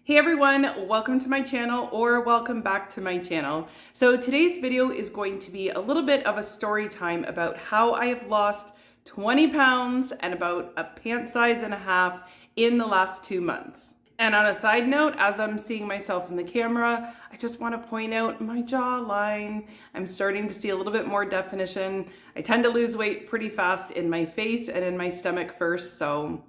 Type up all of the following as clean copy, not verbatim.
Hey everyone, welcome to my channel or welcome back to my channel. So today's video is going to be a little bit of a story time about how I have lost 20 pounds and about a pant size and a half in the last 2 months. And on a side note, as I'm seeing myself in the camera, I just want to point out my jawline. I'm starting to see a little bit more definition. I tend to lose weight pretty fast in my face and in my stomach first, so I'm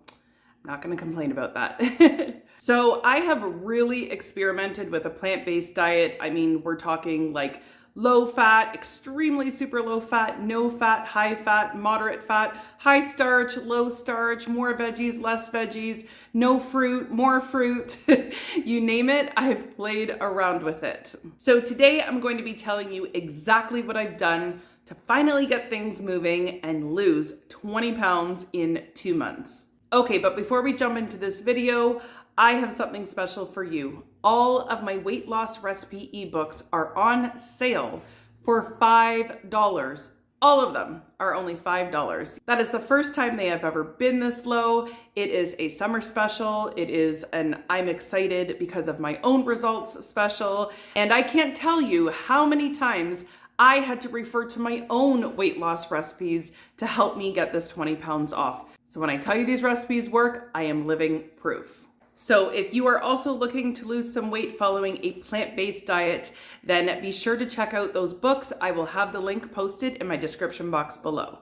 not going to complain about that. So I have really experimented with a plant-based diet. I mean, we're talking like low fat, extremely super low fat, no fat, high fat, moderate fat, high starch, low starch, more veggies, less veggies, no fruit, more fruit, you name it, I've played around with it. So today I'm going to be telling you exactly what I've done to finally get things moving and lose 20 pounds in 2 months. Okay, but before we jump into this video, I have something special for you. All of my weight loss recipe ebooks are on sale for $5. All of them are only $5. That is the first time they have ever been this low. It is a summer special. It is an I'm excited because of my own results special. And I can't tell you how many times I had to refer to my own weight loss recipes to help me get this 20 pounds off. So when I tell you these recipes work, I am living proof. So if you are also looking to lose some weight following a plant-based diet, then be sure to check out those books. I will have the link posted in my description box below.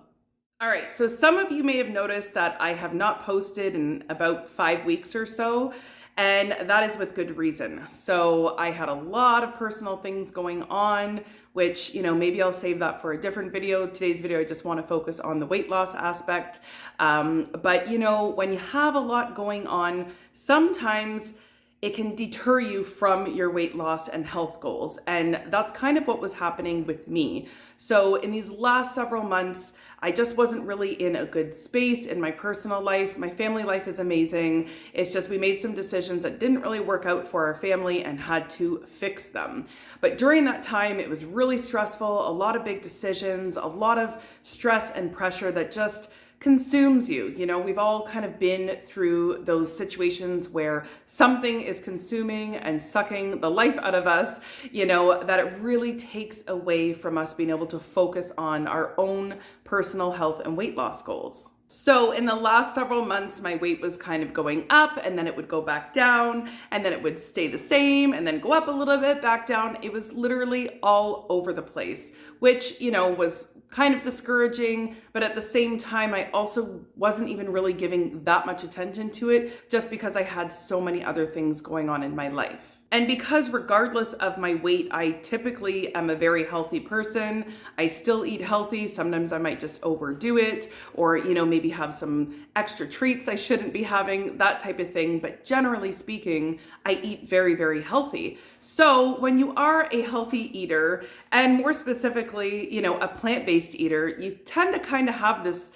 All right, so some of you may have noticed that I have not posted in about 5 weeks or so, and that is with good reason. So I had a lot of personal things going on, which, maybe I'll save that for a different video. Today's video, I just want to focus on the weight loss aspect. But when you have a lot going on, sometimes it can deter you from your weight loss and health goals. And that's kind of what was happening with me. So in these last several months, I just wasn't really in a good space in my personal life. My family life is amazing. It's just we made some decisions that didn't really work out for our family and had to fix them. But during that time, it was really stressful, a lot of big decisions, a lot of stress and pressure that just consumes you. We've all kind of been through those situations where something is consuming and sucking the life out of us, that it really takes away from us being able to focus on our own personal health and weight loss goals. So in the last several months, my weight was kind of going up and then it would go back down and then it would stay the same and then go up a little bit, back down. It was literally all over the place, which, was kind of discouraging, but at the same time, I also wasn't even really giving that much attention to it just because I had so many other things going on in my life. And because regardless of my weight, I typically am a very healthy person. I still eat healthy. Sometimes I might just overdo it or, maybe have some extra treats I shouldn't be having, that type of thing. But generally speaking, I eat very, very healthy. So when you are a healthy eater, and more specifically, a plant-based eater, you tend to kind of have this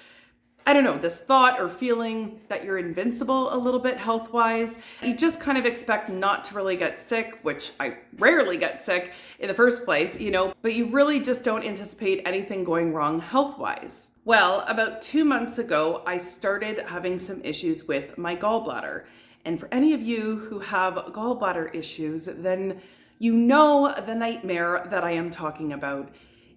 this thought or feeling that you're invincible a little bit health-wise. You just kind of expect not to really get sick, which I rarely get sick in the first place, but you really just don't anticipate anything going wrong health-wise. Well, about 2 months ago, I started having some issues with my gallbladder. And for any of you who have gallbladder issues, then you know the nightmare that I am talking about.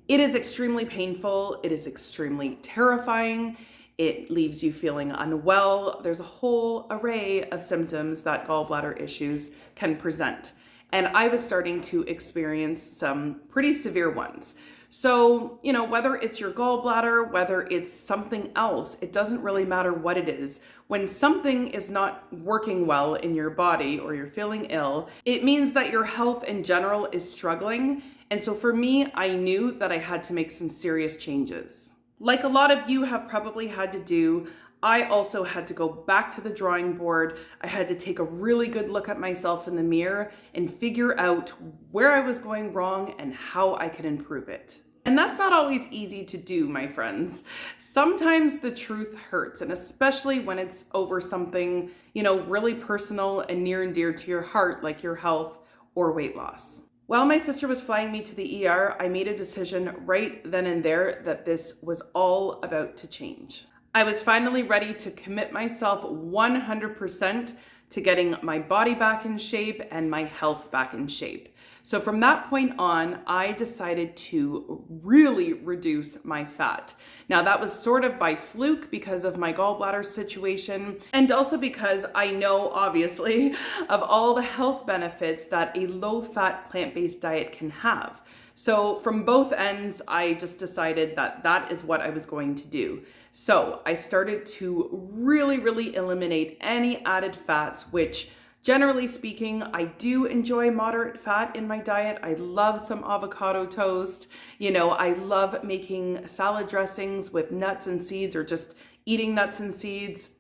It is extremely painful. It is extremely terrifying. It leaves you feeling unwell. There's a whole array of symptoms that gallbladder issues can present. And I was starting to experience some pretty severe ones. So, whether it's your gallbladder, whether it's something else, it doesn't really matter what it is. When something is not working well in your body or you're feeling ill, it means that your health in general is struggling. And so for me, I knew that I had to make some serious changes. Like a lot of you have probably had to do, I also had to go back to the drawing board. I had to take a really good look at myself in the mirror and figure out where I was going wrong and how I could improve it. And that's not always easy to do, my friends. Sometimes the truth hurts, and especially when it's over something, really personal and near and dear to your heart, like your health or weight loss. While my sister was flying me to the ER, I made a decision right then and there that this was all about to change. I was finally ready to commit myself 100% to getting my body back in shape and my health back in shape. So from that point on, I decided to really reduce my fat. Now that was sort of by fluke because of my gallbladder situation, and also because I know, obviously, of all the health benefits that a low-fat plant-based diet can have. So from both ends, I just decided that that is what I was going to do. So I started to really eliminate any added fats, which generally speaking, I do enjoy moderate fat in my diet. I love some avocado toast. You know, I love making salad dressings with nuts and seeds, or just eating nuts and seeds.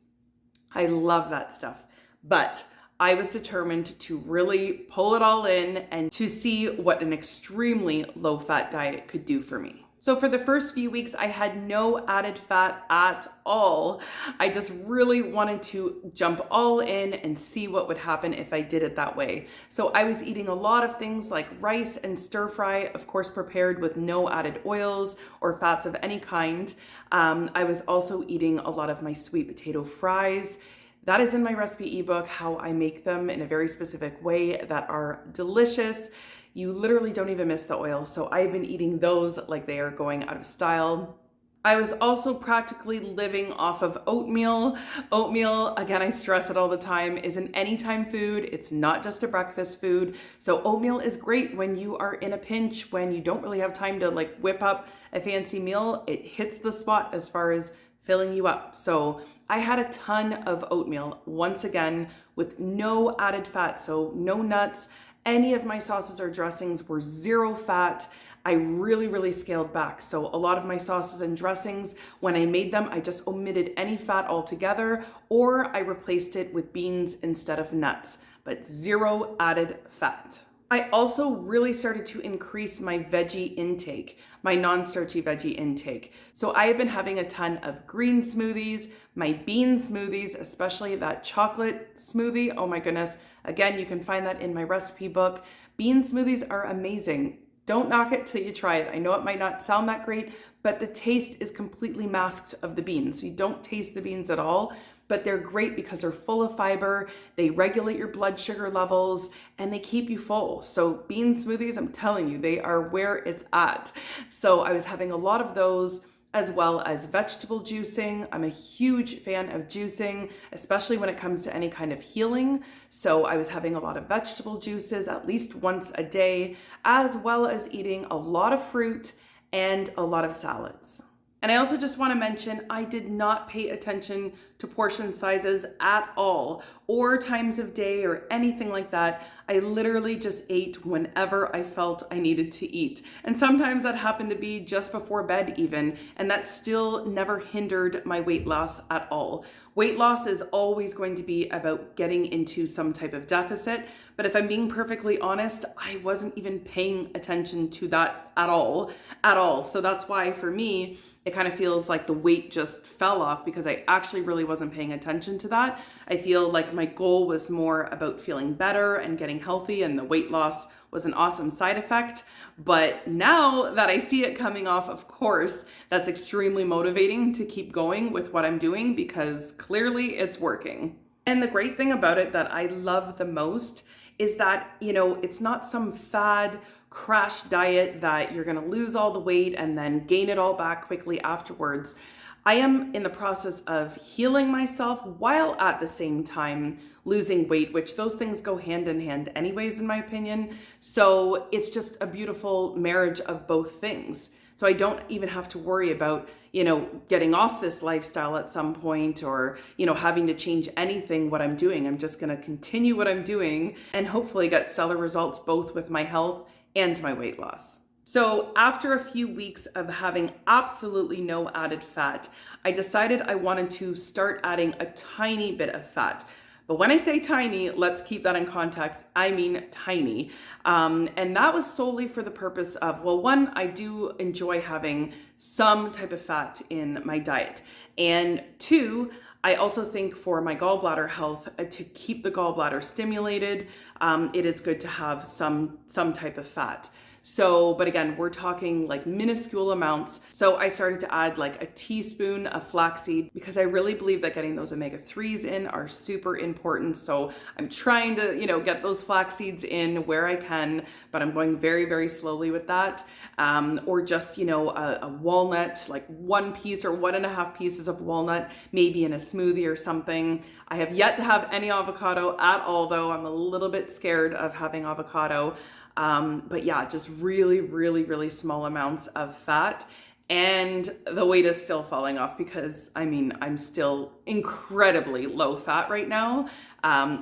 I love that stuff. But I was determined to really pull it all in and to see what an extremely low-fat diet could do for me. So for the first few weeks, I had no added fat at all. I just really wanted to jump all in and see what would happen if I did it that way. So I was eating a lot of things like rice and stir fry, of course prepared with no added oils or fats of any kind. I was also eating a lot of my sweet potato fries. That is in my recipe ebook, how I make them in a very specific way that are delicious. You literally don't even miss the oil. So I've been eating those like they are going out of style. I was also practically living off of oatmeal. Oatmeal, again, I stress it all the time, is an anytime food. It's not just a breakfast food. So oatmeal is great when you are in a pinch, when you don't really have time to like whip up a fancy meal. It hits the spot as far as filling you up. So I had a ton of oatmeal, once again, with no added fat, so no nuts. Any of my sauces or dressings were zero fat. I really scaled back. So a lot of my sauces and dressings, when I made them, I just omitted any fat altogether, or I replaced it with beans instead of nuts, but zero added fat. I also really started to increase my veggie intake, my non-starchy veggie intake. So I have been having a ton of green smoothies, my bean smoothies, especially that chocolate smoothie. Oh my goodness. Again, you can find that in my recipe book. Bean smoothies are amazing. Don't knock it till you try it. I know it might not sound that great, but the taste is completely masked of the beans. So you don't taste the beans at all, but they're great because they're full of fiber, they regulate your blood sugar levels, and they keep you full. So bean smoothies, I'm telling you, they are where it's at. So I was having a lot of those, as well as vegetable juicing. I'm a huge fan of juicing, especially when it comes to any kind of healing. So I was having a lot of vegetable juices at least once a day, as well as eating a lot of fruit and a lot of salads. And I also just want to mention, I did not pay attention to portion sizes at all, or times of day or anything like that. I literally just ate whenever I felt I needed to eat. And sometimes that happened to be just before bed even, and that still never hindered my weight loss at all. Weight loss is always going to be about getting into some type of deficit, but if I'm being perfectly honest, I wasn't even paying attention to that at all. So that's why for me, it kind of feels like the weight just fell off because I actually really wasn't paying attention to that. I feel like my goal was more about feeling better and getting healthy, and the weight loss was an awesome side effect. But now that I see it coming off, of course, that's extremely motivating to keep going with what I'm doing because clearly it's working. And the great thing about it that I love the most is that, you know, it's not some fad crash diet that you're gonna lose all the weight and then gain it all back quickly afterwards. I am in the process of healing myself while at the same time losing weight, which those things go hand in hand anyways, in my opinion. So it's just a beautiful marriage of both things. So I don't even have to worry about, you know, getting off this lifestyle at some point or, you know, having to change anything what I'm doing. I'm just gonna continue what I'm doing and hopefully get stellar results both with my health and my weight loss. So after a few weeks of having absolutely no added fat, I decided I wanted to start adding a tiny bit of fat. But when I say tiny, let's keep that in context. I mean tiny. And that was solely for the purpose of, well, one, I do enjoy having some type of fat in my diet. And two, I also think for my gallbladder health, to keep the gallbladder stimulated, it is good to have some type of fat. So, but again, we're talking like minuscule amounts. So I started to add like a teaspoon of flaxseed because I really believe that getting those omega-3s in are super important. So I'm trying to, get those flax seeds in where I can, but I'm going very, very slowly with that. Or just, a walnut, like 1 piece or 1.5 pieces of walnut, maybe in a smoothie or something. I have yet to have any avocado at all, though. I'm a little bit scared of having avocado. But yeah, just really, really, really small amounts of fat. And the weight is still falling off because I'm still incredibly low fat right now,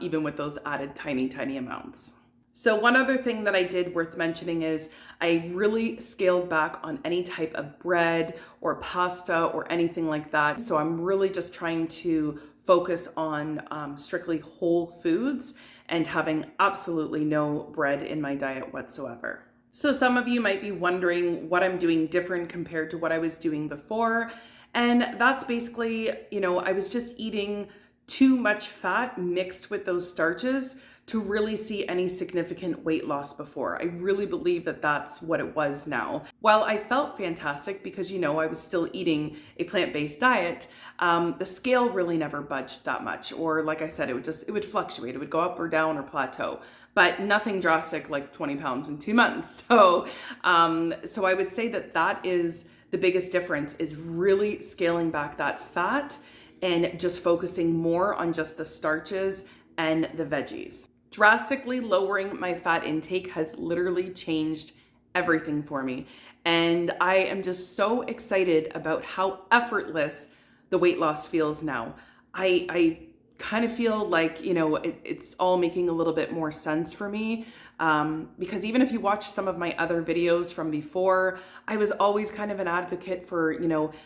even with those added tiny, tiny amounts. So one other thing that I did worth mentioning is I really scaled back on any type of bread or pasta or anything like that. So I'm really just trying to focus on strictly whole foods and having absolutely no bread in my diet whatsoever. So some of you might be wondering what I'm doing different compared to what I was doing before. And that's basically, I was just eating too much fat mixed with those starches to really see any significant weight loss before. I really believe that that's what it was now. While I felt fantastic because, I was still eating a plant-based diet, the scale really never budged that much. Or like I said, it would fluctuate. It would go up or down or plateau, but nothing drastic like 20 pounds in 2 months. So I would say that is the biggest difference, is really scaling back that fat and just focusing more on just the starches and the veggies. Drastically lowering my fat intake has literally changed everything for me. And I am just so excited about how effortless the weight loss feels now. I kind of feel like, it's all making a little bit more sense for me. Because even if you watch some of my other videos from before, I was always kind of an advocate for,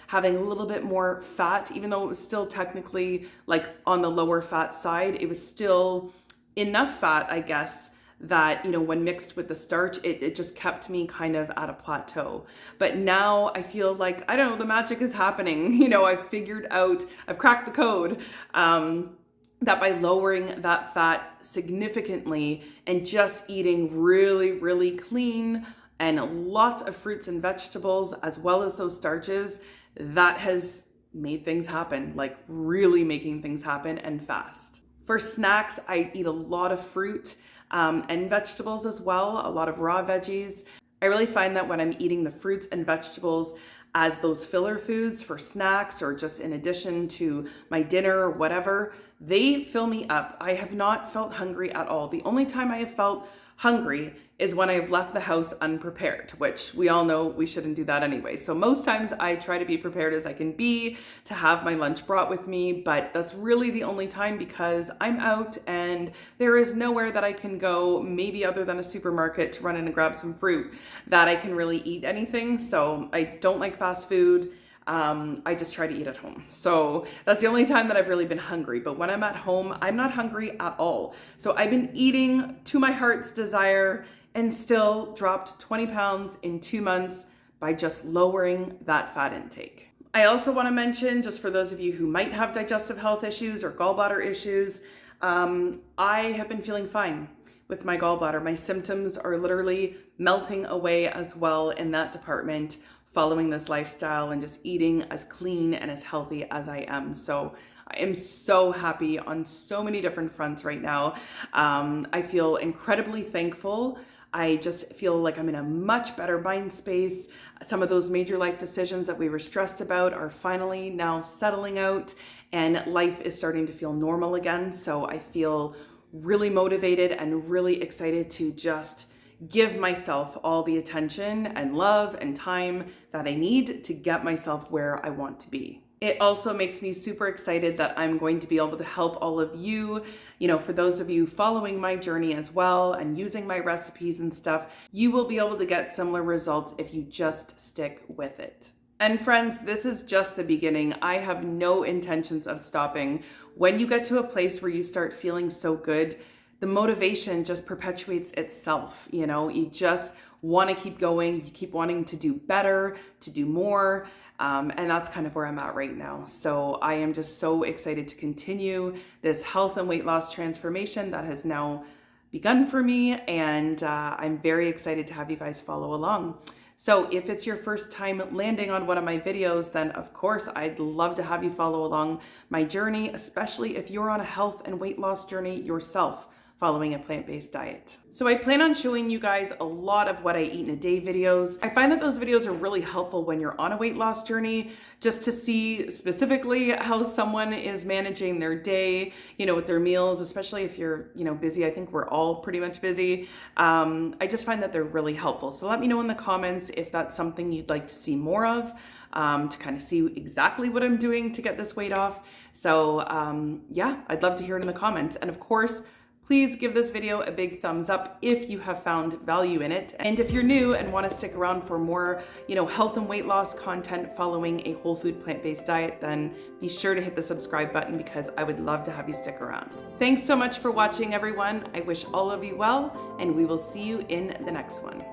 having a little bit more fat, even though it was still technically like on the lower fat side, it was still enough fat, I guess, that, when mixed with the starch, it just kept me kind of at a plateau. But now I feel like, I don't know, the magic is happening. I've cracked the code. That by lowering that fat significantly and just eating really, really clean and lots of fruits and vegetables, as well as those starches, that has made things happen, like really making things happen and fast. For snacks, I eat a lot of fruit and vegetables as well, a lot of raw veggies. I really find that when I'm eating the fruits and vegetables as those filler foods for snacks or just in addition to my dinner or whatever, they fill me up. I have not felt hungry at all. The only time I have felt hungry is when I've left the house unprepared, which we all know we shouldn't do that anyway. So most times I try to be prepared as I can be, to have my lunch brought with me, but that's really the only time because I'm out and there is nowhere that I can go, maybe other than a supermarket, to run in and grab some fruit, that I can really eat anything. So I don't like fast food. I just try to eat at home. So that's the only time that I've really been hungry. But when I'm at home, I'm not hungry at all. So I've been eating to my heart's desire and still dropped 20 pounds in 2 months by just lowering that fat intake. I also want to mention, just for those of you who might have digestive health issues or gallbladder issues, I have been feeling fine with my gallbladder. My symptoms are literally melting away as well in that department, following this lifestyle and just eating as clean and as healthy as I am. So I am so happy on so many different fronts right now. I feel incredibly thankful. I just feel like I'm in a much better mind space. Some of those major life decisions that we were stressed about are finally now settling out, and life is starting to feel normal again. So I feel really motivated and really excited to just give myself all the attention and love and time that I need to get myself where I want to be. It also makes me super excited that I'm going to be able to help all of you, for those of you following my journey as well and using my recipes and stuff, you will be able to get similar results if you just stick with it. And friends, this is just the beginning. I have no intentions of stopping. When you get to a place where you start feeling so good, the motivation just perpetuates itself. You just want to keep going. You keep wanting to do better, to do more. And that's kind of where I'm at right now. So I am just so excited to continue this health and weight loss transformation that has now begun for me, and I'm very excited to have you guys follow along. So if it's your first time landing on one of my videos, then of course I'd love to have you follow along my journey, especially if you're on a health and weight loss journey yourself following a plant-based diet. So I plan on showing you guys a lot of what I eat in a day videos. I find that those videos are really helpful when you're on a weight loss journey, just to see specifically how someone is managing their day, with their meals, especially if you're, busy. I think we're all pretty much busy. I just find that they're really helpful. So let me know in the comments if that's something you'd like to see more of, to kind of see exactly what I'm doing to get this weight off. So yeah, I'd love to hear it in the comments. And of course, please give this video a big thumbs up if you have found value in it. And if you're new and want to stick around for more, health and weight loss content following a whole food plant-based diet, then be sure to hit the subscribe button because I would love to have you stick around. Thanks so much for watching, everyone. I wish all of you well, and we will see you in the next one.